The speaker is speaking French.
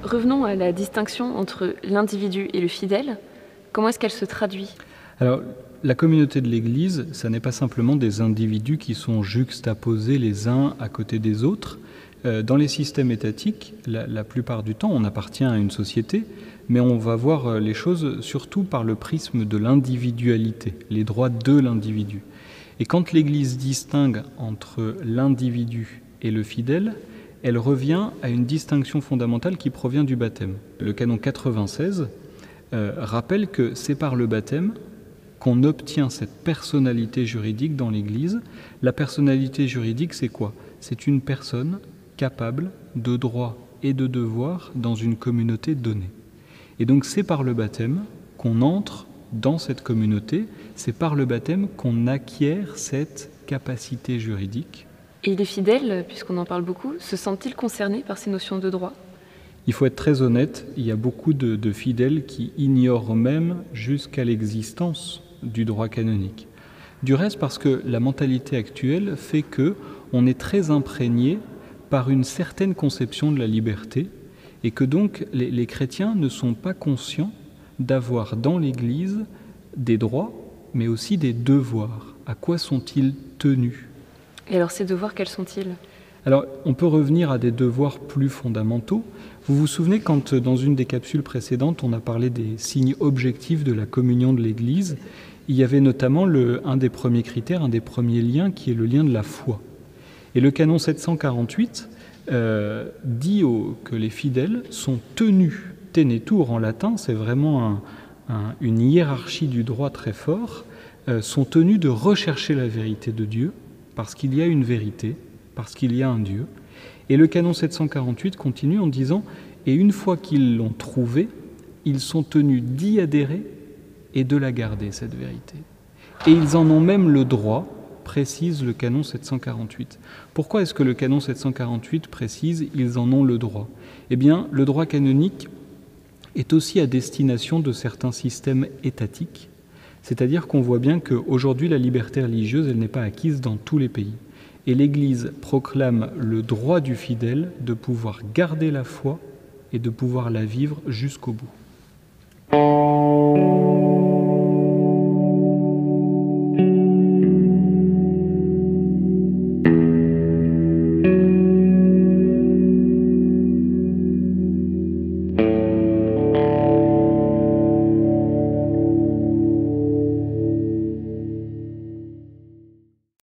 Revenons à la distinction entre l'individu et le fidèle. Comment est-ce qu'elle se traduit? Alors, la communauté de l'Église, ça n'est pas simplement des individus qui sont juxtaposés les uns à côté des autres. Dans les systèmes étatiques, la plupart du temps, on appartient à une société, mais on va voir les choses surtout par le prisme de l'individualité, les droits de l'individu. Et quand l'Église distingue entre l'individu et le fidèle, elle revient à une distinction fondamentale qui provient du baptême. Le canon 96 rappelle que c'est par le baptême qu'on obtient cette personnalité juridique dans l'Église. La personnalité juridique, c'est quoi? C'est une personne capable de droits et de devoirs dans une communauté donnée. Et donc c'est par le baptême qu'on entre dans cette communauté, c'est par le baptême qu'on acquiert cette capacité juridique. Et les fidèles, puisqu'on en parle beaucoup, se sentent-ils concernés par ces notions de droit? Il faut être très honnête, il y a beaucoup de fidèles qui ignorent même jusqu'à l'existence du droit canonique. Du reste, parce que la mentalité actuelle fait qu'on est très imprégné par une certaine conception de la liberté et que donc les chrétiens ne sont pas conscients d'avoir dans l'Église des droits, mais aussi des devoirs. À quoi sont-ils tenus? Et alors ces devoirs, quels sont-ils? Alors, on peut revenir à des devoirs plus fondamentaux. Vous vous souvenez quand, dans une des capsules précédentes, on a parlé des signes objectifs de la communion de l'Église, il y avait notamment un des premiers critères, un des premiers liens, qui est le lien de la foi. Et le canon 748 dit que les fidèles sont tenus, tenetur en latin, c'est vraiment une hiérarchie du droit très fort, sont tenus de rechercher la vérité de Dieu, parce qu'il y a une vérité, parce qu'il y a un Dieu. Et le canon 748 continue en disant « Et une fois qu'ils l'ont trouvée, ils sont tenus d'y adhérer et de la garder, cette vérité. Et ils en ont même le droit », précise le canon 748. Pourquoi est-ce que le canon 748 précise « ils en ont le droit » Eh bien, le droit canonique est aussi à destination de certains systèmes étatiques, c'est-à-dire qu'on voit bien qu'aujourd'hui, la liberté religieuse, elle n'est pas acquise dans tous les pays. Et l'Église proclame le droit du fidèle de pouvoir garder la foi et de pouvoir la vivre jusqu'au bout.